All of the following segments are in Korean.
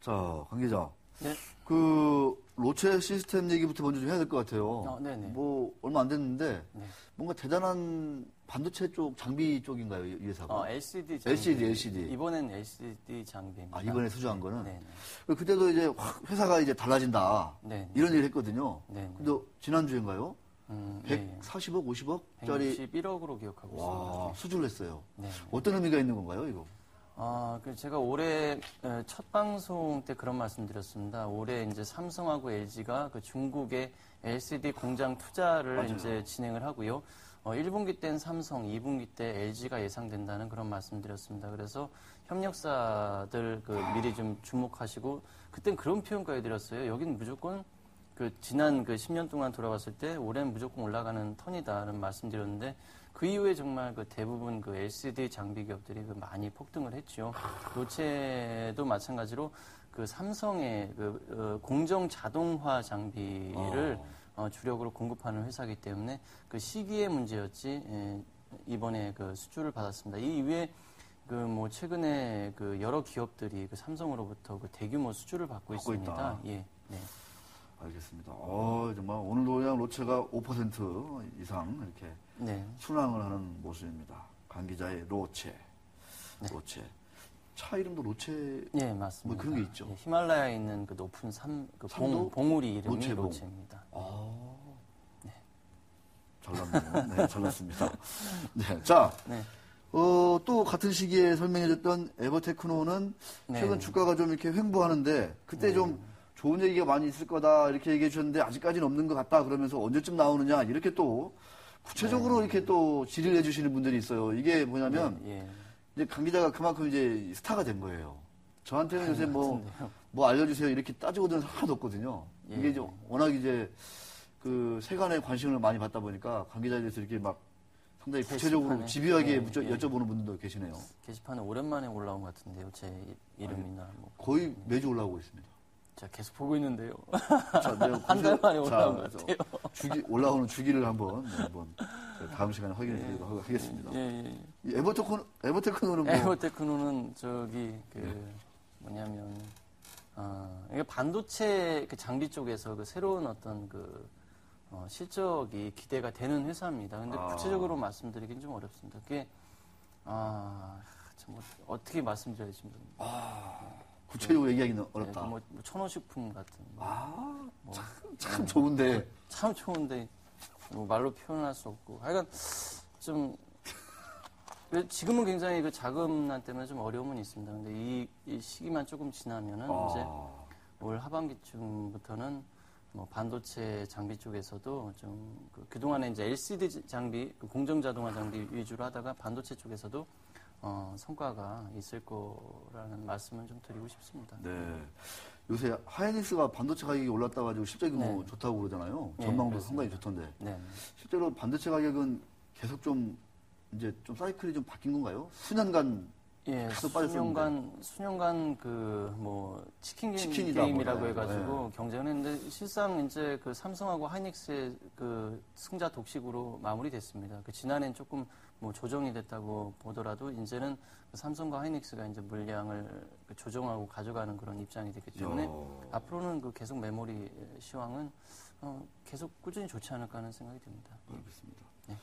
자, 강 기자. 네. 그 로체 시스템 얘기부터 먼저 좀 해야 될 것 같아요. 네네. 뭐 얼마 안 됐는데 네. 뭔가 대단한 반도체 쪽 장비 쪽인가요, 이 회사가? LCD 장비. LCD. 이번엔 LCD 장비입니다. 아, 이번에 수주한 거는? 네네. 그때도 이제 확 회사가 이제 달라진다. 네네. 이런 얘기를 했거든요. 네네. 근데 지난주인가요? 네. 140억, 50억짜리 161억으로 기억하고 와, 있습니다. 수주를 했어요. 네. 어떤 의미가 있는 건가요, 이거? 제가 올해 첫 방송 때 그런 말씀드렸습니다. 올해 이제 삼성하고 LG가 그 중국의 LCD 공장 투자를 맞아요. 이제 진행을 하고요. 1분기 때는 삼성, 2분기 때 LG가 예상된다는 그런 말씀드렸습니다. 그래서 협력사들 미리 좀 주목하시고 그땐 그런 표현까지 드렸어요. 여긴 무조건 지난 10년 동안 돌아봤을 때 올해는 무조건 올라가는 턴이다라는 말씀드렸는데 그 이후에 정말 대부분 LCD 장비 기업들이 많이 폭등을 했죠. 로체도 마찬가지로 삼성의 공정 자동화 장비를 주력으로 공급하는 회사이기 때문에 그 시기의 문제였지 이번에 수주를 받았습니다. 이 이후에 최근에 여러 기업들이 삼성으로부터 대규모 수주를 받고 있습니다. 있다. 예, 네. 알겠습니다. 정말 오늘도 그냥 로체가 5% 이상 이렇게 네. 순항을 하는 모습입니다. 강 기자의 로체. 네. 로체. 차 이름도 로체. 네, 맞습니다. 뭐 그런 게 있죠. 네, 히말라야에 있는 높은 봉우리 이름이 로체봉. 로체입니다. 네. 잘났네요. 네, 잘났습니다. 네. 자. 네. 또 같은 시기에 설명해줬던 에버테크노는 네. 최근 주가가 좀 이렇게 횡보하는데 그때 좀 좋은 얘기가 많이 있을 거다 이렇게 얘기해 주셨는데 아직까지는 없는 것 같다 그러면서 언제쯤 나오느냐 이렇게 또 구체적으로 이렇게 또 질의를 해주시는 분들이 있어요. 이게 뭐냐면 이제 강 기자가 그만큼 이제 스타가 된 거예요. 저한테는 요새 뭐 알려주세요 이렇게 따지고 드는 사람 하나도 없거든요. 이게 이제 워낙 이제 세간의 관심을 많이 받다 보니까 강 기자에 대해서 이렇게 막 상당히 구체적으로 집요하게 여쭤보는 분들도 계시네요. 게시판에 오랜만에 올라온 것 같은데요. 제 이름이나 거의 매주 올라오고 있습니다. 제가 계속 보고 있는데요. 한 달 만에 올라온 것 같아요. 올라오는 주기를 한번 다음 시간에 확인해 드리도록 하겠습니다. 이 에버테크노는 뭐? 에버테크노는 뭐냐면 이게 반도체 장비 쪽에서 장비적에서 어떤 실적이 기대가 되는 회사입니다. 근데 구체적으로 말씀드리긴 좀 어렵습니다. 그게 참 어떻게 말씀드려야지 구체적으로 얘기하기는 어렵다. 천호식품 같은. 참 좋은데. 참 좋은데 말로 표현할 수 없고. 하여간 좀 지금은 굉장히 자금난 때문에 좀 어려움은 있습니다. 근데 이 시기만 조금 지나면은 이제 올 하반기쯤부터는 반도체 장비 쪽에서도 좀 그동안에 이제 LCD 장비, 공정 자동화 장비 위주로 하다가 반도체 쪽에서도 성과가 있을 거라는 말씀을 좀 드리고 싶습니다. 네. 요새 하이닉스가 반도체 가격이 올랐다 가지고 실적이 뭐 좋다고 그러잖아요. 전망도 상당히 좋던데. 네. 실제로 반도체 가격은 계속 좀 이제 좀 사이클이 좀 바뀐 건가요? 수년간 계속 빠졌었는데. 수년간 치킨 게임이라고 해가지고 경쟁을 했는데 실상 이제 삼성하고 하이닉스의 승자 독식으로 마무리됐습니다. 지난해는 조금 조정이 됐다고 보더라도 이제는 삼성과 하이닉스가 이제 물량을 조정하고 가져가는 그런 입장이 됐기 때문에 앞으로는 계속 메모리 시황은 계속 꾸준히 좋지 않을까 하는 생각이 듭니다. 알겠습니다. 네.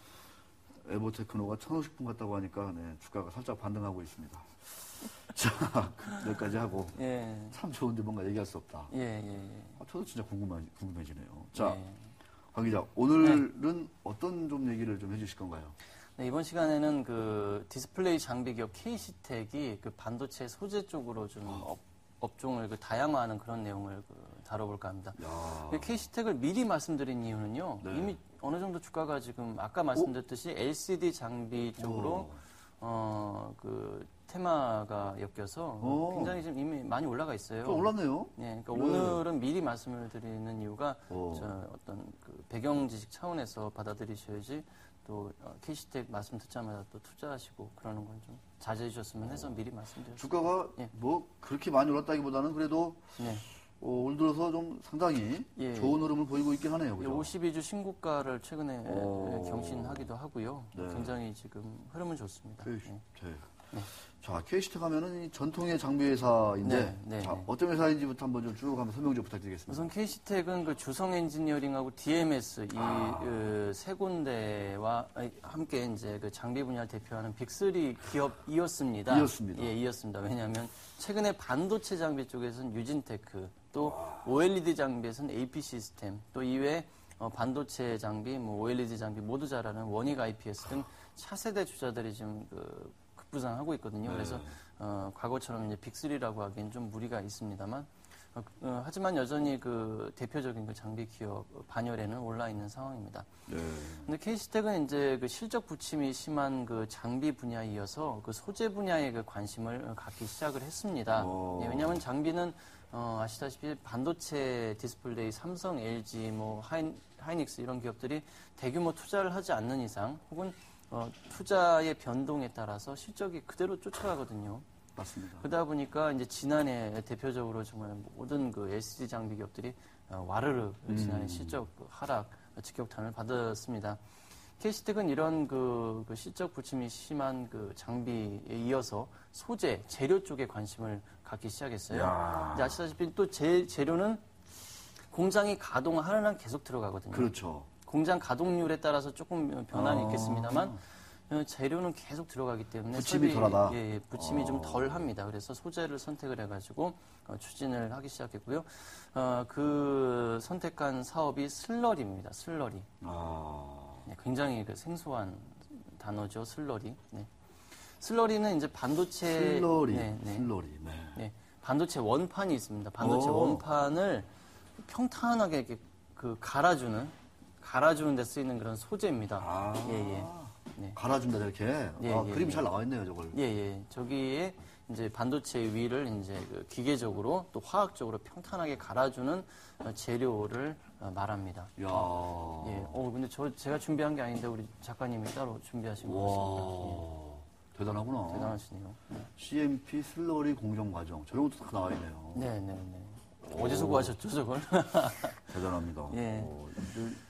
에버테크노가 천호식품 같다고 하니까 주가가 살짝 반등하고 있습니다. 자, 여기까지 하고 참 좋은데 뭔가 얘기할 수 없다. 저도 진짜 궁금해지네요. 자, 강 기자, 오늘은 어떤 좀 얘기를 좀 해주실 건가요? 네, 이번 시간에는 디스플레이 장비 기업 K시텍이 반도체 소재 쪽으로 좀 업종을 다양화하는 그런 내용을 다뤄볼까 합니다. K시텍을 미리 말씀드린 이유는요. 이미 어느 정도 주가가 지금 아까 말씀드렸듯이 LCD 장비 쪽으로 테마가 엮여서 굉장히 지금 이미 많이 올라가 있어요. 올랐네요. 네, 그러니까 오늘은 미리 말씀을 드리는 이유가 어떤 배경 지식 차원에서 받아들이셔야지 또 K시텍 말씀 듣자마자 또 투자하시고 그러는 건 좀 자제해 주셨으면 해서 미리 말씀드렸습니다. 주가가 그렇게 많이 올랐다기보다는 그래도 올 들어서 좀 상당히 좋은 흐름을 보이고 있긴 하네요. 그죠? 52주 신고가를 최근에 경신하기도 하고요. 굉장히 지금 흐름은 좋습니다. 자, KCT 가면은 이 전통의 장비 회사인데, 네, 네, 자, 네. 어떤 회사인지부터 한번 좀 쭉 한번 설명 좀 부탁드리겠습니다. 우선 KC텍은 그 주성 엔지니어링하고 DMS 이 세 군데와 함께 이제 그 장비 분야를 대표하는 빅3 기업이었습니다. 이었습니다. 예, 이었습니다. 왜냐하면 최근에 반도체 장비 쪽에서는 유진테크, 또 OLED 장비에서는 AP 시스템, 또 이외에 반도체 장비, 뭐 OLED 장비 모두 잘하는 원익 IPS 등 차세대 주자들이 지금 급부상하고 있거든요. 그래서 과거처럼 이제 빅3라고 하기엔 좀 무리가 있습니다만, 하지만 여전히 그 대표적인 그 장비 기업 반열에는 올라 있는 상황입니다. 네. 근데 KC텍은 이제 그 실적 부침이 심한 그 장비 분야에 이어서 그 소재 분야에 그 관심을 갖기 시작을 했습니다. 예, 왜냐하면 장비는 아시다시피 반도체 디스플레이, 삼성, LG, 뭐 하이닉스 이런 기업들이 대규모 투자를 하지 않는 이상, 혹은 투자의 변동에 따라서 실적이 그대로 쫓아가거든요. 맞습니다. 그러다 보니까 이제 지난해 대표적으로 정말 모든 그 LCD 장비 기업들이 와르르 지난해 실적 하락, 직격탄을 받았습니다. KC텍은 이런 그 실적 부침이 심한 그 장비에 이어서 소재, 재료 쪽에 관심을 갖기 시작했어요. 이제 아시다시피 또 재료는 공장이 가동하는 한 계속 들어가거든요. 그렇죠. 공장 가동률에 따라서 조금 변화는 있겠습니다만 재료는 계속 들어가기 때문에 부침이 덜하다. 예, 부침이 좀 덜합니다. 그래서 소재를 선택을 해가지고 추진을 하기 시작했고요. 그 선택한 사업이 슬러리입니다. 슬러리. 네, 굉장히 그 생소한 단어죠. 슬러리. 네. 슬러리는 이제 반도체 슬러리. 네, 네. 슬러리. 네. 네, 반도체 원판이 있습니다. 반도체 원판을 평탄하게 이렇게 그 갈아주는 데 쓰이는 그런 소재입니다. 예. 네. 갈아준다, 이렇게. 그림이 잘 나와 있네요, 저걸. 예. 저기에 이제 반도체 위를 이제 그 기계적으로 또 화학적으로 평탄하게 갈아주는 재료를 말합니다. 이야. 예. 근데 제가 준비한 게 아닌데 우리 작가님이 따로 준비하신 것 같습니다. 대단하구나. 대단하시네요. 네. CMP 슬러리 공정 과정. 저런 것도 다 나와 있네요. 네. 어디서 구하셨죠, 저걸? 대단합니다. 예.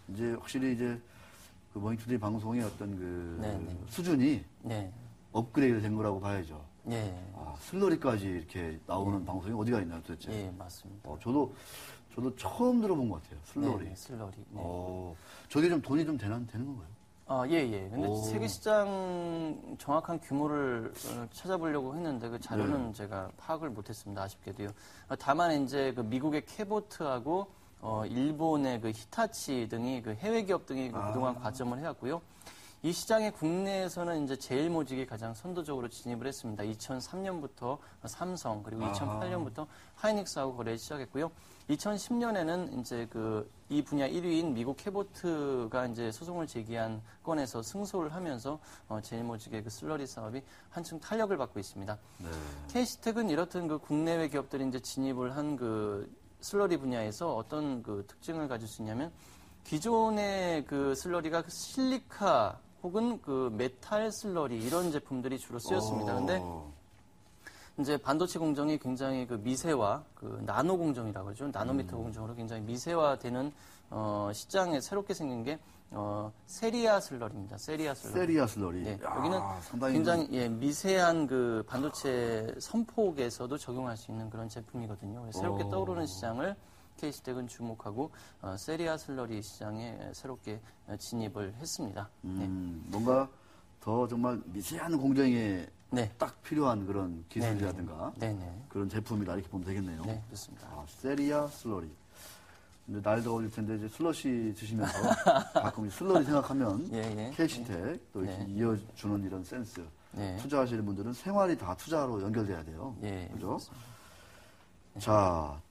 이제 확실히 이제 그 머니투데이 방송의 어떤 그 네. 수준이 네. 업그레이드 된 거라고 봐야죠. 예. 슬러리까지 이렇게 나오는 방송이 어디가 있나요, 도대체? 예, 맞습니다. 저도 처음 들어본 것 같아요. 슬러리. 네, 슬러리. 네. 저게 좀 돈이 좀 되는 건가요? 예. 근데 세계 시장 정확한 규모를 찾아보려고 했는데 그 자료는 제가 파악을 못했습니다. 아쉽게도요. 다만 이제 그 미국의 캐보트하고 일본의 그 히타치 등이 그 해외 기업 등이 그동안 과점을 해왔고요. 이 시장에 국내에서는 이제 제일모직이 가장 선도적으로 진입을 했습니다. 2003년부터 삼성, 그리고 2008년부터 하이닉스하고 거래를 시작했고요. 2010년에는 이제 이 분야 1위인 미국 캐보트가 이제 소송을 제기한 건에서 승소를 하면서 제일모직의 그 슬러리 사업이 한층 탄력을 받고 있습니다. 네. KC텍은 이렇듯 그 국내외 기업들이 이제 진입을 한 그 슬러리 분야에서 어떤 그 특징을 가질 수 있냐면 기존의 그 슬러리가 실리카 혹은 그 메탈 슬러리 이런 제품들이 주로 쓰였습니다. 근데 이제 반도체 공정이 굉장히 그 미세화, 그 나노 공정이라고 하죠. 나노미터 공정으로 굉장히 미세화되는 시장에 새롭게 생긴 게 세리아 슬러리입니다. 세리아 슬러리. 네, 여기는 굉장히 미세한 그 반도체 선폭에서도 적용할 수 있는 그런 제품이거든요. 그래서 새롭게 떠오르는 시장을 KC텍은 주목하고 세리아 슬러리 시장에 새롭게 진입을 했습니다. 네. 뭔가 더 정말 미세한 공정에 네. 딱 필요한 그런 기술이라든가 네네. 그런 제품이다 이렇게 보면 되겠네요. 네, 그렇습니다. 세리아 슬러리. 근데 날 더워질 텐데 이제 슬러시 드시면서 가끔 슬러리 생각하면 KC텍 또 이렇게 이어주는 이런 센스. 투자하시는 분들은 생활이 다 투자로 연결돼야 돼요. 그죠? 자,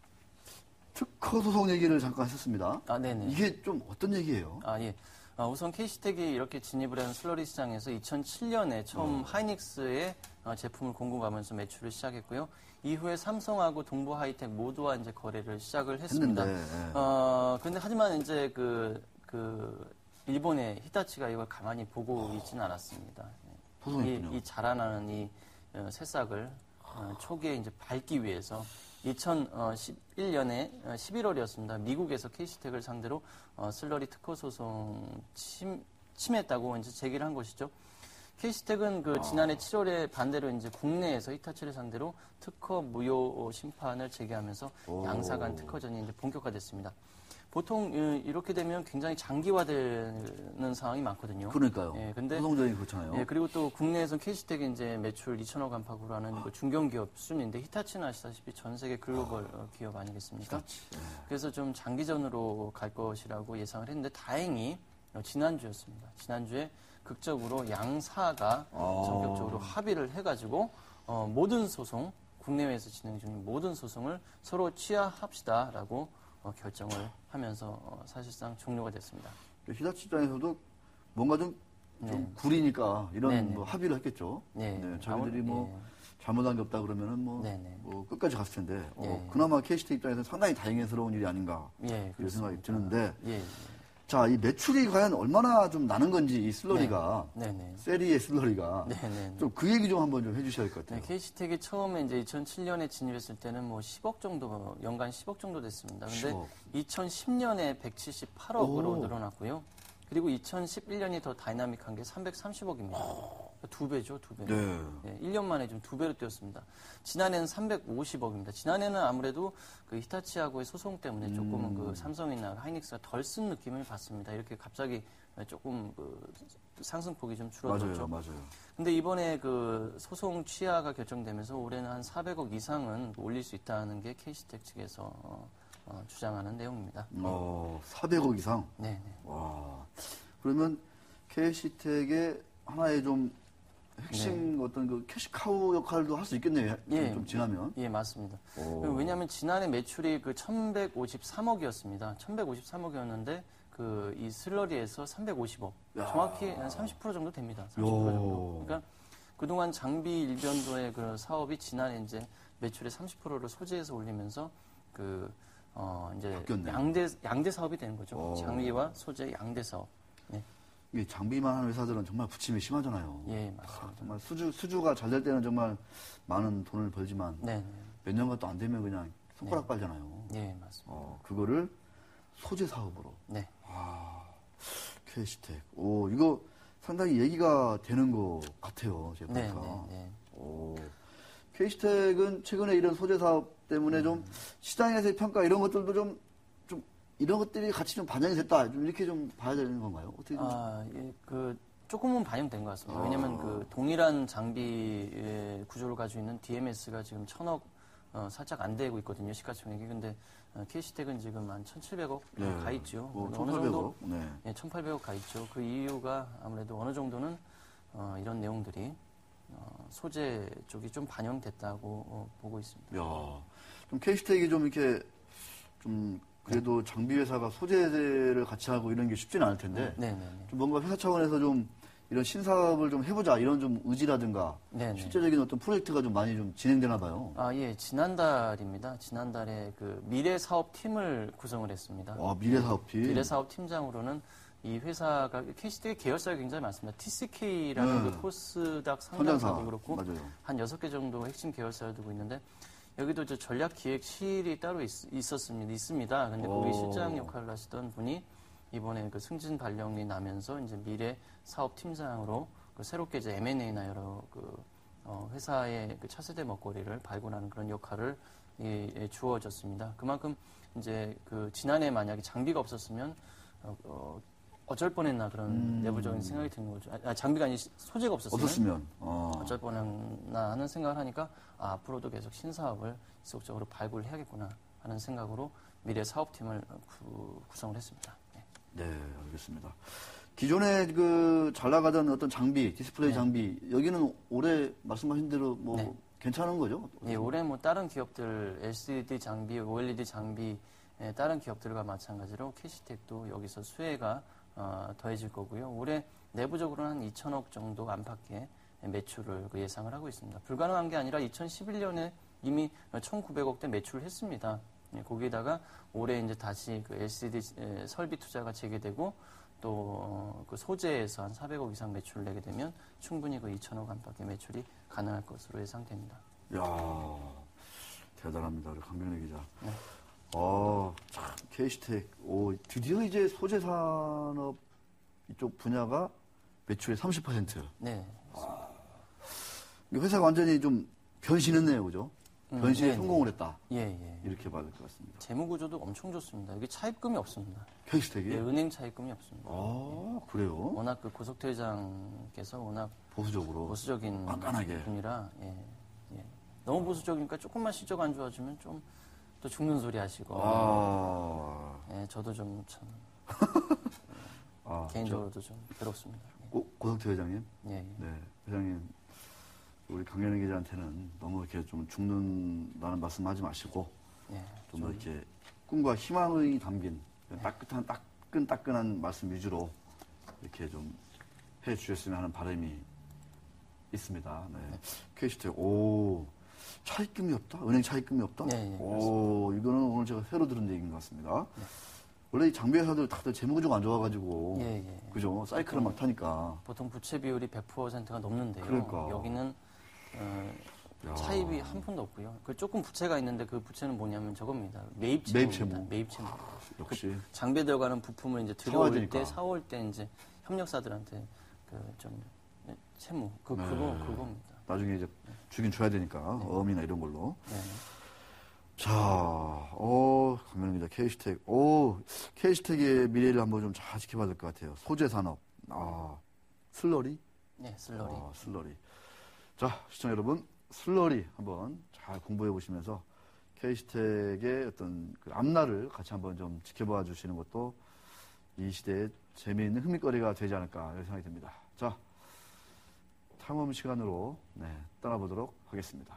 특허 소송 얘기를 잠깐 했었습니다. 네네. 이게 좀 어떤 얘기예요? 예. 우선 KC텍이 이렇게 진입을 한 슬러리 시장에서 2007년에 처음 하이닉스의 제품을 공급하면서 매출을 시작했고요. 이후에 삼성하고 동부 하이텍 모두와 이제 거래를 시작을 했습니다. 그런데 하지만 이제 일본의 히타치가 이걸 가만히 보고 있지는 않았습니다. 이 자라나는 이 새싹을 초기에 이제 밟기 위해서 2011년에 11월이었습니다. 미국에서 KC텍을 상대로 슬러리 특허 소송 침해했다고 이제 제기를 한 것이죠. K시텍은 그 지난해 7월에 반대로 이제 국내에서 히타치를 상대로 특허 무효 심판을 제기하면서 양사 간 특허전이 이제 본격화됐습니다. 보통 이렇게 되면 굉장히 장기화되는 상황이 많거든요. 그러니까요. 예, 근데 소송전이 그렇잖아요. 예, 그리고 또 국내에서는 K시텍이 이제 매출 2천억 안팎으로 하는 그 중견기업 순인데 히타치는 아시다시피 전 세계 글로벌 기업 아니겠습니까? 히타치. 예. 그래서 좀 장기전으로 갈 것이라고 예상을 했는데 다행히 지난주였습니다. 지난주에 극적으로 양사가 전격적으로 합의를 해가지고 모든 소송, 국내외에서 진행 중인 모든 소송을 서로 취하합시다라고 결정을 하면서 사실상 종료가 됐습니다. 히타치 입장에서도 뭔가 좀 네. 구리니까 이런 네네. 뭐 합의를 했겠죠. 네. 자기들이 뭐 예. 잘못한 게 없다 그러면은 뭐, 네네. 뭐 끝까지 갔을 텐데 예. 그나마 KCT 입장에서는 상당히 다행스러운 일이 아닌가 예, 이런 생각이 그렇습니다. 드는데 예. 자, 이 매출이 과연 얼마나 좀 나는 건지 이 슬러리가 네네. 세리의 슬러리가 네네. 좀 그 얘기 좀 한번 좀 해주셔야 할 것 같아요. 네, K시텍이 처음에 이제 2007년에 진입했을 때는 뭐 10억 정도, 연간 10억 정도 됐습니다. 근데 10억. 2010년에 178억으로 늘어났고요. 그리고 2011년이 더 다이나믹한 게 330억입니다. 두 배죠, 두 배. 네. 네, 1년 만에 좀 두 배로 뛰었습니다. 지난해는 350억입니다. 지난해는 아무래도 그 히타치하고의 소송 때문에 조금은 그 삼성이나 하이닉스가 덜 쓴 느낌을 받습니다. 이렇게 갑자기 조금 그 상승폭이 좀 줄어들었죠. 맞아요. 근데 이번에 그 소송 취하가 결정되면서 올해는 한 400억 이상은 올릴 수 있다는 게 K시텍 측에서 주장하는 내용입니다. 400억 이상? 네. 와. 그러면 KC텍의 하나의 좀 핵심 어떤 그 캐시카우 역할도 할 수 있겠네요. 좀 지나면. 예, 맞습니다. 왜냐하면 지난해 매출이 그 1,153억이었습니다. 1,153억이었는데 그 이 슬러리에서 350억. 정확히 한 30% 정도 됩니다. 30% 정도. 그러니까 그동안 장비 일변도의 그 사업이 지난해 이제 매출의 30%를 소재에서 올리면서 이제 바뀌었네. 양대 사업이 되는 거죠. 장비와 소재 양대 사업. 네. 이게 장비만 하는 회사들은 정말 부침이 심하잖아요. 예, 맞습니다. 정말 수주가 잘 될 때는 정말 많은 돈을 벌지만 네. 몇 년간 또 안 되면 그냥 손가락 빨잖아요. 예, 맞습니다. 그거를 소재 사업으로. 네. KC텍. 이거 상당히 얘기가 되는 것 같아요. 제가 네, 보니까. 네. KC텍은 최근에 이런 소재 사업 때문에 좀 시장에서의 평가 이런 것들도 좀 이런 것들이 같이 좀 반영이 됐다. 좀 이렇게 좀 봐야 되는 건가요? 어떻게 좀. 예, 조금은 반영된 것 같습니다. 왜냐면 그 동일한 장비의 구조를 가지고 있는 DMS가 지금 1,000억 살짝 안 되고 있거든요. 시가총액이. 근데 K시텍은 지금 한 1,700억 가 있죠. 어느 정도 1,800억 가 있죠. 그 이유가 아무래도 어느 정도는 이런 내용들이 소재 쪽이 좀 반영됐다고 보고 있습니다. 좀 KC텍이 좀 이렇게 좀 그래도 장비 회사가 소재를 같이 하고 이런 게 쉽지는 않을 텐데 좀 뭔가 회사 차원에서 좀 이런 신사업을 좀 해보자 이런 좀 의지라든가 실제적인 어떤 프로젝트가 좀 많이 좀 진행되나 봐요. 예, 지난달입니다. 지난달에 그 미래사업팀을 구성을 했습니다. 미래사업팀. 미래사업팀장으로는 이 회사가 K시텍의 계열사가 굉장히 많습니다. TCK라는 그 코스닥 상장사도 그렇고 맞아요. 한 6개 정도 핵심 계열사를 두고 있는데 여기도 저 전략기획실이 따로 있습니다. 근데 거기 실장 역할을 하시던 분이 이번에 그 승진 발령이 나면서 이제 미래 사업팀장으로 그 새롭게 이제 M&A나 여러 그 회사의 그 차세대 먹거리를 발굴하는 그런 역할을 주어졌습니다. 그만큼 이제 그 지난해 만약에 장비가 없었으면 어쩔 뻔했나 그런 내부적인 생각이 드는 거죠. 장비가 아니 소재가 없었으면 어쩔 뻔했나 하는 생각을 하니까 앞으로도 계속 신사업을 지속적으로 발굴해야겠구나 하는 생각으로 미래 사업팀을 구성을 했습니다. 네, 알겠습니다. 기존에 그 잘 나가던 어떤 장비, 디스플레이 장비 여기는 올해 말씀하신 대로 뭐 괜찮은 거죠? 예, 올해 뭐 다른 기업들 LCD 장비, OLED 장비 다른 기업들과 마찬가지로 K시텍도 여기서 수혜가 더해질 거고요. 올해 내부적으로는 한 2천억 정도 안팎의 매출을 예상을 하고 있습니다. 불가능한 게 아니라 2011년에 이미 1,900억대 매출을 했습니다. 거기에다가 올해 이제 다시 그 LCD 설비 투자가 재개되고 또 그 소재에서 한 400억 이상 매출을 내게 되면 충분히 그 2천억 안팎의 매출이 가능할 것으로 예상됩니다. 이야, 대단합니다. 우리 강병래 기자. 네. 참, K시텍. 드디어 이제 소재 산업 이쪽 분야가 매출의 30%. 네. 회사가 완전히 좀 변신했네요, 그죠? 변신에 네, 성공을 했다. 예, 예. 이렇게 봐야 될 것 같습니다. 재무 구조도 엄청 좋습니다. 이게 차입금이 없습니다. 케이스텍이? 예, 은행 차입금이 없습니다. 아, 그래요? 워낙 그 고석태 회장께서 워낙 보수적으로. 보수적인 깐깐하게. 분이라 예, 예. 너무 보수적이니까 조금만 시적 안 좋아지면 좀 또 죽는 소리 하시고 아, 예, 저도 좀 참 아, 개인적으로도 좀 괴롭습니다. 고석태 회장님? 예, 예. 네, 회장님. 우리 강연희 기자한테는 너무 이렇게 좀 죽는다는 말씀 하지 마시고, 예, 좀 더 이렇게 꿈과 희망이 담긴 따끈한 말씀 위주로 이렇게 좀 해 주셨으면 하는 바람이 있습니다. 네. 케이스텍, 오, 차입금이 없다? 은행 차입금이 없다? 네, 네, 오, 이거는 오늘 제가 새로 들은 얘기인 것 같습니다. 원래 이 장비 회사들 다들 재무구조가 안 좋아가지고, 예, 예. 그죠? 사이클을 막 타니까. 보통 부채 비율이 100%가 넘는데요. 그러니까. 여기는 야. 차입이 한 푼도 없고요. 그 조금 부채가 있는데 그 부채는 뭐냐면 저겁니다. 매입 매입 채무입니다. 채무. 매입 채무. 역시. 장비에 들어가는 부품을 이제 사와야 들여올 되니까. 때, 사올 때 이제 협력사들한테 그 좀 채무 네. 그겁니다. 나중에 이제 주긴 줘야 되니까, 어음이나 이런 걸로. 네. 자, 강명희 기자, 케이스텍. 케이스텍의 미래를 한번 좀 잘 지켜봐야 될 것 같아요. 소재 산업. 슬러리? 네, 슬러리. 슬러리. 자, 시청자 여러분, 슬러리 한번 잘 공부해 보시면서 케이스텍의 어떤 그 앞날을 같이 한번 좀 지켜봐 주시는 것도 이 시대에 재미있는 흥미거리가 되지 않을까 이런 생각이 듭니다. 자, 탐험 시간으로 떠나보도록 하겠습니다.